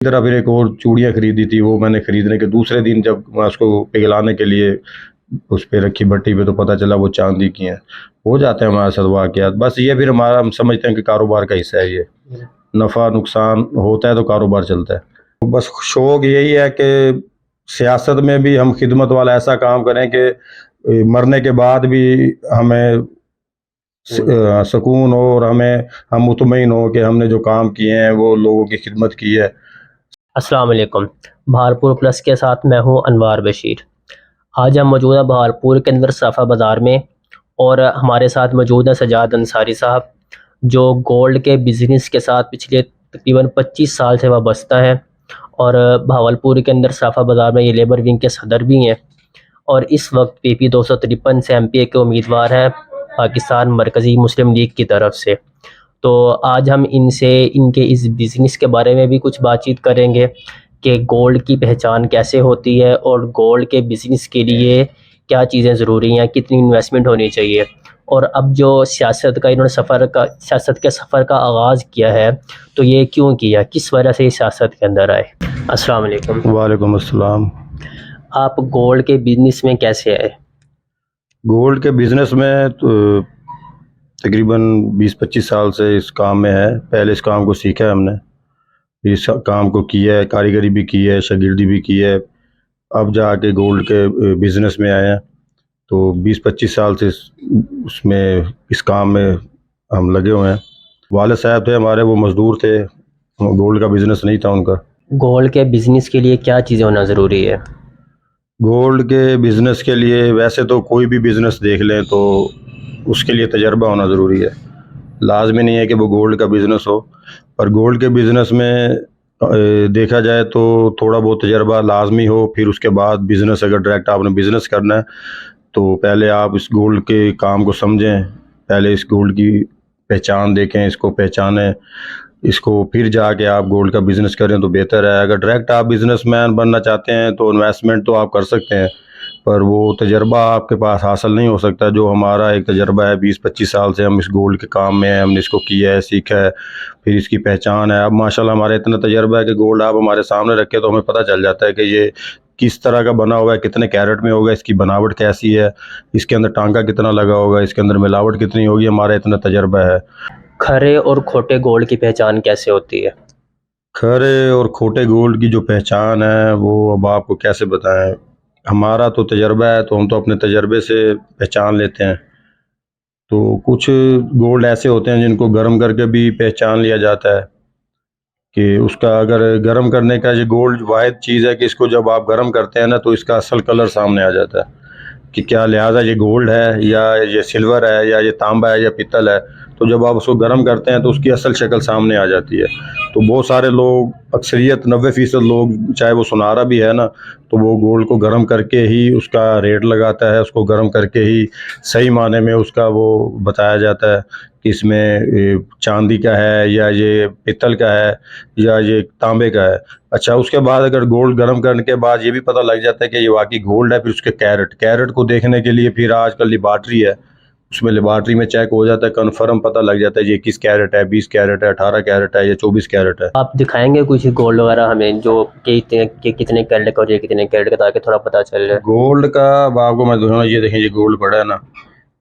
तरह फिर एक और चूड़ियाँ खरीदी थी, वो मैंने खरीदने के दूसरे दिन जब मैं उसको पिघलाने के लिए उस पे रखी भट्टी पे, तो पता चला वो चांदी की हैं। हो जाते हैं हमारे साथ वाक़यात। बस ये फिर हमारा, हम समझते हैं कि कारोबार का हिस्सा है ये। नफ़ा नुकसान होता है तो कारोबार चलता है। तो बस शौक यही है कि सियासत में भी हम खिदमत वाला ऐसा काम करें कि मरने के बाद भी हमें सुकून हो, और हम मुतमईन हो कि हमने जो काम किए हैं वो लोगों की खिदमत की है। अस्सलाम वालेकुम। बहारपुर प्लस के साथ मैं हूं अनवार बशीर। आज हम मौजूद हैं बहारपुर के अंदर सफ़ा बाज़ार में, और हमारे साथ मौजूद हैं सजाद अंसारी साहब, जो गोल्ड के बिज़नेस के साथ पिछले तकरीबन 25 साल से वाबस्ता हैं, और भावलपुर के अंदर सफ़ा बाज़ार में ये लेबर विंग के सदर भी हैं, और इस वक्त PP 253 से MPA के उम्मीदवार हैं पाकिस्तान मरकज़ी मुस्लिम लीग की तरफ से। तो आज हम इनसे इनके इस बिज़नेस के बारे में भी कुछ बातचीत करेंगे कि गोल्ड की पहचान कैसे होती है, और गोल्ड के बिज़नेस के लिए क्या चीज़ें ज़रूरी हैं, कितनी इन्वेस्टमेंट होनी चाहिए, और अब जो सियासत का इन्होंने सियासत के सफ़र का आगाज़ किया है, तो ये क्यों किया, किस वजह से ये सियासत के अंदर आए। अस्सलाम वालेकुम। वालेकुम अस्सलाम। आप गोल्ड के बिज़नेस में कैसे आए? गोल्ड के बिज़नेस में तो तकरीबन 20-25 साल से इस काम में है। पहले इस काम को सीखा है हमने, इस काम को किया है, कारीगरी भी की है, शागिर्दी भी की है। अब जाके गोल्ड के बिज़नेस में आए हैं। तो 20-25 साल से उसमें इस काम में हम लगे हुए हैं। वालिद साहब थे हमारे, वो मज़दूर थे, गोल्ड का बिज़नेस नहीं था उनका। गोल्ड के बिज़नेस के लिए क्या चीज़ें होना ज़रूरी है? गोल्ड के बिज़नेस के लिए वैसे तो कोई भी बिज़नेस देख लें तो उसके लिए तजर्बा होना ज़रूरी है। लाज़मी नहीं है कि वो गोल्ड का बिज़नेस हो, पर गोल्ड के बिज़नेस में देखा जाए तो थोड़ा बहुत तजर्बा लाज़मी हो। फिर उसके बाद बिज़नेस, अगर डायरेक्ट आपने बिज़नेस करना है तो पहले आप इस गोल्ड के काम को समझें, पहले इस गोल्ड की पहचान देखें, इसको पहचानें, इसको फिर जाके आप गोल्ड का बिज़नेस करें तो बेहतर है। अगर डायरेक्ट आप बिज़नेसमैन बनना चाहते हैं तो इन्वेस्टमेंट तो आप कर सकते हैं, पर वो तजर्बा आपके पास हासिल नहीं हो सकता जो हमारा एक तजर्बा है। 20-25 साल से हम इस गोल्ड के काम में हैं, हमने इसको किया है, सीखा है, फिर इसकी पहचान है। अब माशाल्लाह हमारा इतना तजर्बा है कि गोल्ड आप हमारे सामने रखें तो हमें पता चल जाता है कि ये किस तरह का बना हुआ है, कितने कैरेट में होगा, इसकी बनावट कैसी है, इसके अंदर टांका कितना लगा होगा, इसके अंदर मिलावट कितनी होगी, हमारा इतना तजर्बा है। खरे और खोटे गोल्ड की पहचान कैसे होती है? खरे और खोटे गोल्ड की जो पहचान है वो अब आपको कैसे बताएं। हमारा तो तजर्बा है, तो हम तो अपने तजर्बे से पहचान लेते हैं। तो कुछ गोल्ड ऐसे होते हैं जिनको गर्म करके भी पहचान लिया जाता है कि उसका, अगर गर्म करने का, ये गोल्ड वाहिद चीज़ है कि इसको जब आप गर्म करते हैं ना तो इसका असल कलर सामने आ जाता है कि क्या लिहाजा ये गोल्ड है या ये सिल्वर है या ये तांबा है या पित्तल है। तो जब आप उसको गर्म करते हैं तो उसकी असल शक्ल सामने आ जाती है। तो बहुत सारे लोग, अक्सरियत 90% लोग, चाहे वो सुनारा भी है ना, तो वो गोल्ड को गर्म करके ही उसका रेट लगाता है, उसको गर्म करके ही सही माने में उसका वो बताया जाता है कि इसमें चांदी का है या ये पित्तल का है या ये तांबे का है। अच्छा, उसके बाद अगर गोल्ड गर्म करने के बाद ये भी पता लग जाता है कि ये वाकई गोल्ड है, फिर उसके कैरेट को देखने के लिए फिर आजकल लेबॉर्ट्री है, उसमें लेबॉर्ट्री में चेक हो जाता है, कन्फर्म पता लग जाता है ये 21 कैरेट है, 20 कैरेट है, 18 कैरेट है या 24 कैरेट है। आप दिखाएंगे कुछ गोल्ड वगैरह हमें, जो कि कितने कैरेट का और ये कितने कैरेट का, ताकि थोड़ा पता चल जाए। गोल्ड का अब आपको मैं दिखाऊंगा, ये देखें, ये गोल्ड पड़ा है ना,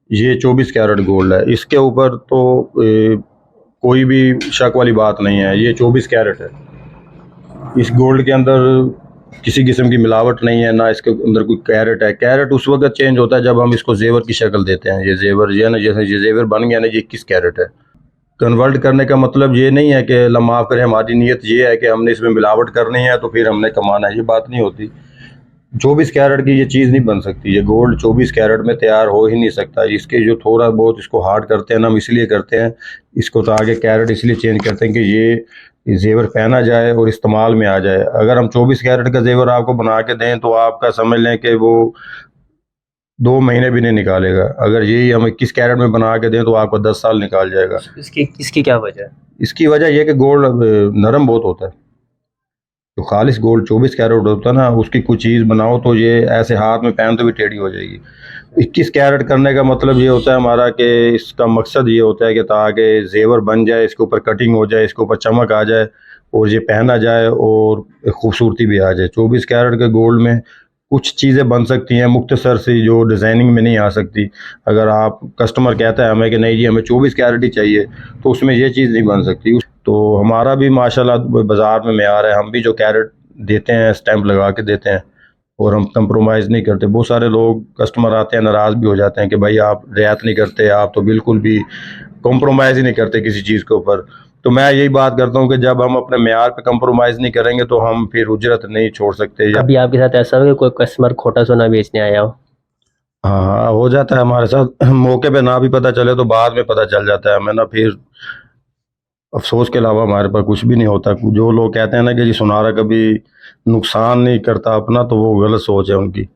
ये 24 कैरेट गोल्ड है। इसके ऊपर तो कोई भी शक वाली बात नहीं है, ये 24 कैरेट है। इस गोल्ड के अंदर किसी किस्म की मिलावट नहीं है, ना इसके अंदर कोई कैरेट है। कैरेट उस वक्त चेंज होता है जब हम इसको जेवर की शक्ल देते हैं। ये जेवर, ये ना, जैसे ये जेवर बन गया ना, ये 21 कैरेट है। कन्वर्ट करने का मतलब ये नहीं है कि अल्लाह माफ़ करे, हमारी नीयत ये है कि हमने इसमें मिलावट करनी है तो फिर हमने कमाना है, ये बात नहीं होती। 24 कैरेट की ये चीज़ नहीं बन सकती, ये गोल्ड 24 कैरेट में तैयार हो ही नहीं सकता। इसके जो थोड़ा बहुत इसको हार्ड करते हैं ना, हम इसलिए करते हैं इसको, तो आगे कैरेट इसलिए चेंज करते हैं कि ये जेवर पहना जाए और इस्तेमाल में आ जाए। अगर हम 24 कैरेट का जेवर आपको बना के दें तो आपका समझ लें कि वो 2 महीने भी नहीं निकालेगा। अगर यही हम 21 कैरेट में बना के दें तो आपका 10 साल निकाल जाएगा। इसकी क्या वजह है? इसकी वजह यह कि गोल्ड नरम बहुत होता है। जो खालिश गोल्ड 24 कैरेट होता है ना, उसकी कुछ चीज़ बनाओ तो ये ऐसे हाथ में पहन तो भी टेढ़ी हो जाएगी। 21 कैरेट करने का मतलब ये होता है हमारा कि इसका मकसद ये होता है कि ताकि जेवर बन जाए, इसके ऊपर कटिंग हो जाए, इसके ऊपर चमक आ जाए, और ये पहना जाए और खूबसूरती भी आ जाए। 24 कैरेट के गोल्ड में कुछ चीज़ें बन सकती हैं मुख्तसर सी, जो डिज़ाइनिंग में नहीं आ सकती। अगर आप कस्टमर कहता है हमें कि नहीं जी हमें 24 कैरेट ही चाहिए, तो उसमें ये चीज़ नहीं बन सकती। तो हमारा भी माशाल्लाह बाज़ार में मेयार है, हम भी जो कैरेट देते हैं स्टैंप लगा के देते हैं और हम कंप्रोमाइज़ नहीं करते। बहुत सारे लोग कस्टमर आते हैं नाराज़ भी हो जाते हैं कि भाई आप रियायत नहीं करते, आप तो बिल्कुल भी कंप्रोमाइज़ ही नहीं करते किसी चीज़ के ऊपर। तो मैं यही बात करता हूँ कि जब हम अपने मेयार पे कंप्रोमाइज़ नहीं करेंगे तो हम फिर उजरत नहीं छोड़ सकते। कभी आपके साथ ऐसा हो कि कोई कस्टमर खोटा सोना बेचने आया हो? हाँ हाँ, हो जाता है हमारे साथ। मौके पे ना भी पता चले तो बाद में पता चल जाता है हमें ना, फिर अफसोस के अलावा हमारे पास कुछ भी नहीं होता। जो लोग कहते हैं ना कि जी सुनारा कभी नुकसान नहीं करता अपना, तो वो गलत सोच है उनकी।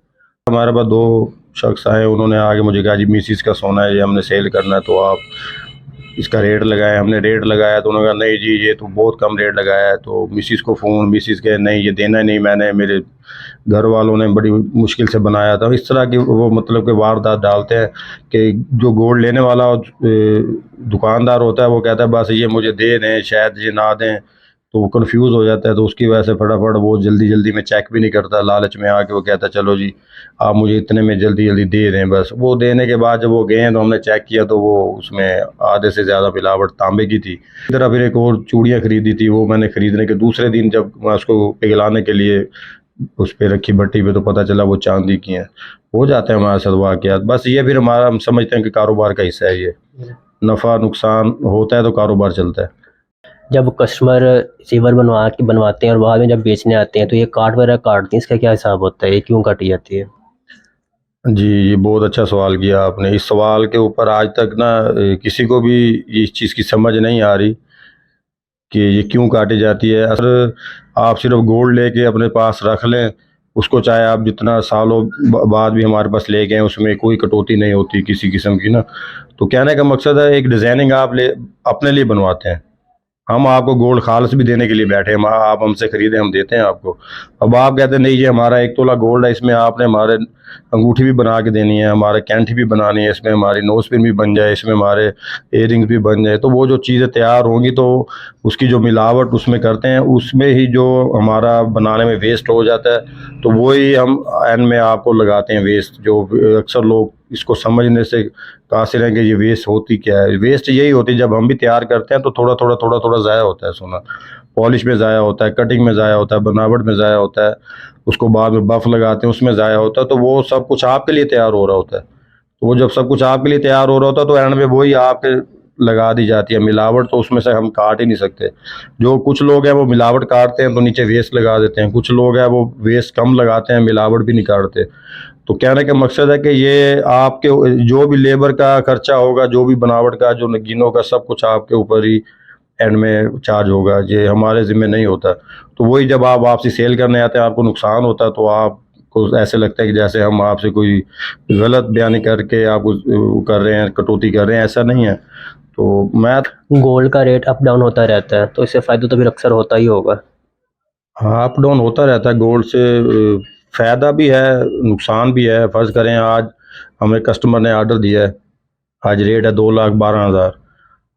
हमारे पास दो शख्स आए, उन्होंने आगे मुझे कहा जी मिसिस का सोना है, ये हमने सेल करना है, तो आप इसका रेट लगाया। हमने रेट लगाया तो उन्होंने कहा नहीं जी ये तो बहुत कम रेट लगाया है। तो मिसिस को फ़ोन, मिसिस के नहीं ये देना नहीं, मैंने मेरे घर वालों ने बड़ी मुश्किल से बनाया था। इस तरह की वो मतलब कि वारदात डालते हैं कि जो गोल्ड लेने वाला दुकानदार होता है वो कहता है बस ये मुझे दे दें, शायद ये ना दें, तो वो कन्फ्यूज़ हो जाता है। तो उसकी वजह से फटाफट वो जल्दी जल्दी में चेक भी नहीं करता, लालच में आके वो कहता है चलो जी आप मुझे इतने में जल्दी जल्दी दे दें। बस वो देने के बाद जब वो गए तो हमने चेक किया तो वो उसमें आधे से ज़्यादा मिलावट तांबे की थी। इसी तरह फिर एक और चूड़ियाँ खरीदी थी, वो मैंने खरीदने के दूसरे दिन जब मैं उसको पिघलाने के लिए उस पे रखी भट्टी पे, तो पता चला वो चांदी की हैं। हो जाते हैं हमारे साथ वाक़यात। बस ये फिर हमारा हम समझते हैं कि कारोबार का हिस्सा है ये। नफ़ा नुकसान होता है तो कारोबार चलता है। जब कस्टमर ज़ेवर बनवाते हैं और बाद में जब बेचने आते हैं तो ये कार्ड वगैरह काटते हैं, इसका क्या हिसाब होता है? ये क्यों काटी जाती है? जी, ये बहुत अच्छा सवाल किया आपने। इस सवाल के ऊपर आज तक ना किसी को भी इस चीज़ की समझ नहीं आ रही कि ये क्यों काटी जाती है। अगर आप सिर्फ़ गोल्ड लेके अपने पास रख लें, उसको चाहे आप जितना सालों बाद भी हमारे पास ले गए, उसमें कोई कटौती नहीं होती किसी किस्म की ना। तो कहने का मकसद है एक डिज़ाइनिंग आप अपने लिए बनवाते हैं। हम आपको गोल्ड खालस भी देने के लिए बैठे हैं, आप हमसे खरीदें हम देते हैं आपको। अब आप कहते हैं नहीं ये हमारा 1 तोला गोल्ड है, इसमें आपने हमारे अंगूठी भी बना के देनी है, हमारे कैंठी भी बनानी है, इसमें हमारी नोज़ पिन भी बन जाए, इसमें हमारे इयररिंग्स भी बन जाए। तो वो जो चीज़ें तैयार होंगी तो उसकी जो मिलावट उसमें करते हैं, उसमें ही जो हमारा बनाने में वेस्ट हो जाता है तो वही हम एंड में आपको लगाते हैं वेस्ट। जो अक्सर लोग इसको समझने से कासिर हैं कि ये वेस्ट होती क्या है। वेस्ट यही होती है जब हम भी तैयार करते हैं तो थोड़ा थोड़ा थोड़ा थोड़ा ज़ाया होता है सोना। पॉलिश में ज़ाया होता है, कटिंग में ज़ाया होता है, बनावट में ज़ाया होता है, उसको बाद में बफ़ लगाते हैं उसमें ज़ाया होता है। तो वो सब कुछ आपके लिए तैयार हो रहा होता है। तो वो जब सब कुछ आपके लिए तैयार हो रहा होता है तो एंड में वही आपके लगा दी जाती है मिलावट। तो उसमें से हम काट ही नहीं सकते। जो कुछ लोग हैं वो मिलावट काटते हैं तो नीचे वेस्ट लगा देते हैं, कुछ लोग हैं वो वेस्ट कम लगाते हैं, मिलावट भी नहीं काटते। तो कहने का मकसद है कि ये आपके जो भी लेबर का खर्चा होगा, जो भी बनावट का, जो नगीनों का, सब कुछ आपके ऊपर ही एंड में चार्ज होगा, ये हमारे ज़िम्मे नहीं होता। तो वही जब आप वापसी सेल करने आते हैं आपको नुकसान होता है तो आपको ऐसे लगता है कि जैसे हम आपसे कोई गलत बयानी करके आप कर रहे हैं, कटौती कर रहे हैं, ऐसा नहीं है। तो मैं गोल्ड का रेट अप डाउन होता रहता है तो इससे फ़ायदा तो फिर अक्सर होता ही होगा। हाँ, अप डाउन होता रहता है। गोल्ड से फ़ायदा भी है, नुकसान भी है। फ़र्ज़ करें आज हमें कस्टमर ने ऑर्डर दिया है, आज रेट है 2,12,000,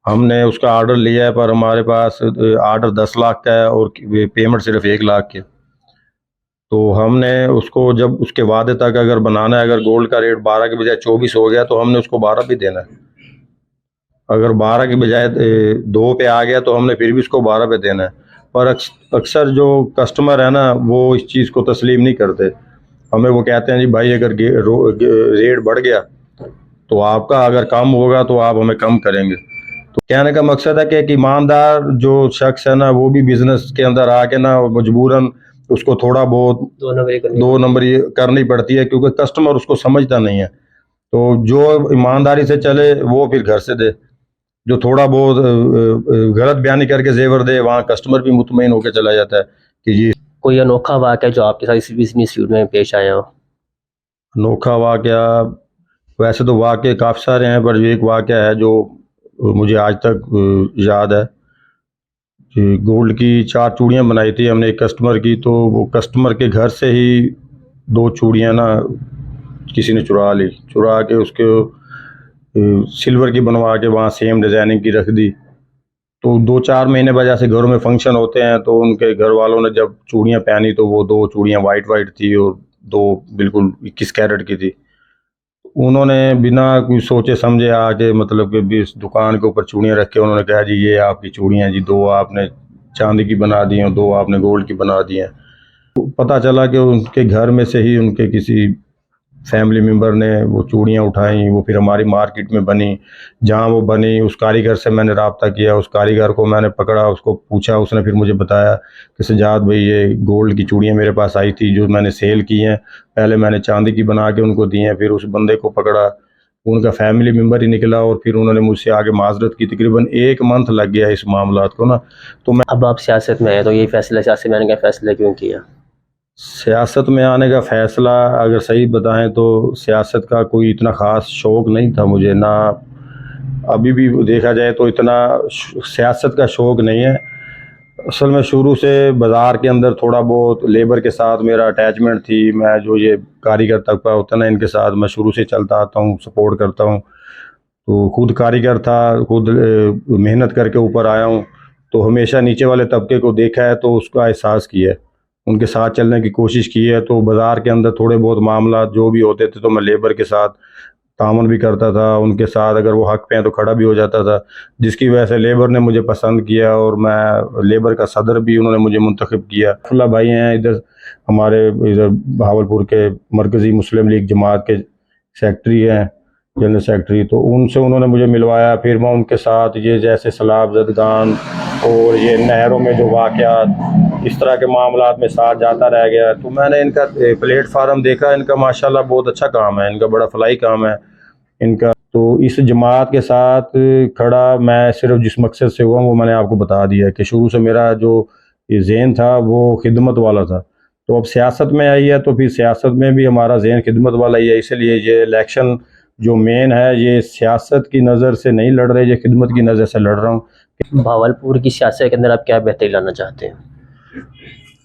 हमने उसका ऑर्डर लिया है पर हमारे पास ऑर्डर 10 लाख का है और पेमेंट सिर्फ 1 लाख की। तो हमने उसको जब उसके वादे तक अगर बनाना है, अगर गोल्ड का रेट 12 के बजाय 24 हो गया तो हमने उसको 12 भी देना है। अगर 12 के बजाय 2 पे आ गया तो हमने फिर भी उसको 12 पे देना है। पर अक्सर जो कस्टमर है ना वो इस चीज़ को तस्लीम नहीं करते। हमें वो कहते हैं जी भाई अगर रेट बढ़ गया तो आपका अगर कम होगा तो आप हमें कम करेंगे। तो कहने का मकसद है कि एक ईमानदार जो शख्स है ना वो भी बिजनेस के अंदर आके ना मजबूरन उसको थोड़ा बहुत 2 नंबरी करनी पड़ती है, क्योंकि कस्टमर उसको समझता नहीं है। तो जो ईमानदारी से चले वो फिर घर से दे, जो थोड़ा बहुत गलत बयानी करके जेवर दे वहाँ कस्टमर भी मुतमईन होकर चला जाता है कि जी। कोई अनोखा वाक़या जो आपके साथ इस बिज़नेस फील्ड में पेश आया हो? अनोखा वाक़या, वैसे तो वाक़ये काफ़ी सारे हैं पर एक वाक़या है जो मुझे आज तक याद है कि गोल्ड की 4 चूड़ियाँ बनाई थी हमने एक कस्टमर की। तो वो कस्टमर के घर से ही 2 चूड़ियाँ ना किसी ने चुरा के उसको सिल्वर की बनवा के वहाँ सेम डिज़ाइनिंग की रख दी। तो 2-4 महीने बाद जैसे घरों में फंक्शन होते हैं तो उनके घर वालों ने जब चूड़ियाँ पहनी तो वो 2 चूड़ियाँ वाइट थी और 2 बिल्कुल 21 कैरेट की थी। उन्होंने बिना कुछ सोचे समझे आके मतलब कि भी इस दुकान के ऊपर चूड़ियाँ रख के उन्होंने कहा जी ये आपकी चूड़ियाँ जी, 2 आपने चांदी की बना दी हैं, 2 आपने गोल्ड की बना दी हैं। तो पता चला कि उनके घर में से ही उनके किसी फैमिली मेंबर ने वो चूड़ियाँ उठाई, वो फिर हमारी मार्केट में बनी। जहाँ वो बनी उस कारीगर से मैंने राब्ता किया, उस कारीगर को मैंने पकड़ा, उसको पूछा, उसने फिर मुझे बताया कि सज्जाद भाई ये गोल्ड की चूड़ियाँ मेरे पास आई थी जो मैंने सेल की हैं। पहले मैंने चांदी की बना के उनको दी हैं, फिर उस बंदे को पकड़ा, उनका फैमिली मेंबर ही निकला और फिर उन्होंने मुझसे आगे माज़रत की। तकरीबन 1 मंथ लग गया इस मामलात को ना। तो मैं अब आप सियासत में हैं तो यही फैसला सियासी में आने का फैसला क्यों किया? सियासत में आने का फ़ैसला अगर सही बताएँ तो सियासत का कोई इतना ख़ास शौक़ नहीं था मुझे, ना अभी भी देखा जाए तो इतना सियासत का शौक़ नहीं है। असल में शुरू से बाज़ार के अंदर थोड़ा बहुत लेबर के साथ मेरा अटैचमेंट थी। मैं जो ये कारीगर तबका होता है ना, इनके साथ मैं शुरू से चलता आता हूँ, सपोर्ट करता हूँ। तो खुद कारीगर था, खुद मेहनत करके ऊपर आया हूँ, तो हमेशा नीचे वाले तबके को देखा है तो उसका एहसास किया है, उनके साथ चलने की कोशिश की है। तो बाज़ार के अंदर थोड़े बहुत मामला जो भी होते थे तो मैं लेबर के साथ तामन भी करता था, उनके साथ अगर वो हक पे हैं तो खड़ा भी हो जाता था, जिसकी वजह से लेबर ने मुझे पसंद किया और मैं लेबर का सदर भी उन्होंने मुझे मुंतखब किया। फुल्ला भाई हैं इधर हमारे, इधर बहावलपुर के मरकज़ी मुस्लिम लीग जमात के सेक्रेटरी हैं, जनरल सेक्रेटरी, तो उनसे उन्होंने मुझे मिलवाया। फिर मैं उनके साथ ये जैसे सैलाब ज़दगान और ये नहरों में जो वाक़यात, इस तरह के मामलात में साथ जाता रह गया। तो मैंने इनका प्लेटफार्म देखा, इनका माशाल्लाह बहुत अच्छा काम है, इनका बड़ा फलाही काम है इनका। तो इस जमात के साथ खड़ा मैं सिर्फ जिस मकसद से हुआ वो मैंने आपको बता दिया कि शुरू से मेरा जो ये ज़हन था वो खिदमत वाला था। तो अब सियासत में आई है तो फिर सियासत में भी हमारा ज़हन खिदमत वाला ही है, इसलिए ये इलेक्शन जो मेन है ये सियासत की नज़र से नहीं लड़ रहे, ये खिदमत की नज़र से लड़ रहा हूँ। बहावलपुर की सियासत के अंदर आप क्या बेहतरी लाना चाहते हैं?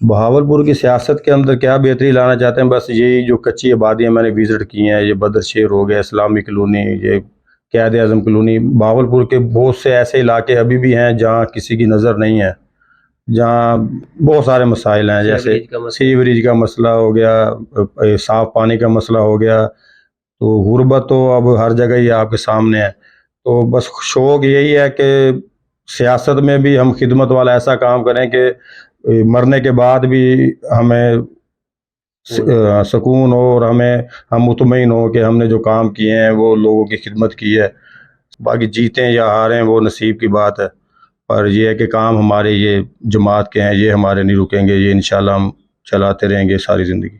बहावलपुर की सियासत के अंदर क्या बेहतरी लाना चाहते हैं, बस यही जो कच्ची आबादियाँ मैंने विज़िट की हैं, ये बदरशेर हो गया, इस्लामी कॉलोनी, ये क़ायद आज़म कॉलोनी, बहावलपुर के बहुत से ऐसे इलाके अभी भी हैं जहाँ किसी की नज़र नहीं है, जहाँ बहुत सारे मसाइल हैं, जैसे सीवरेज का मसला हो गया, साफ़ पानी का मसला हो गया। तो गुर्बत तो अब हर जगह ही आपके सामने है। तो बस शौक़ यही है कि सियासत में भी हम खिदमत वाला ऐसा काम करें कि मरने के बाद भी हमें सुकून हो और हम मुतमईन हो कि हमने जो काम किए हैं वो लोगों की खिदमत की है। बाकी जीतें या हारें वो नसीब की बात है, पर ये है कि काम हमारे ये जमात के हैं, ये हमारे नहीं रुकेंगे, ये इंशाल्लाह हम चलाते रहेंगे सारी ज़िंदगी।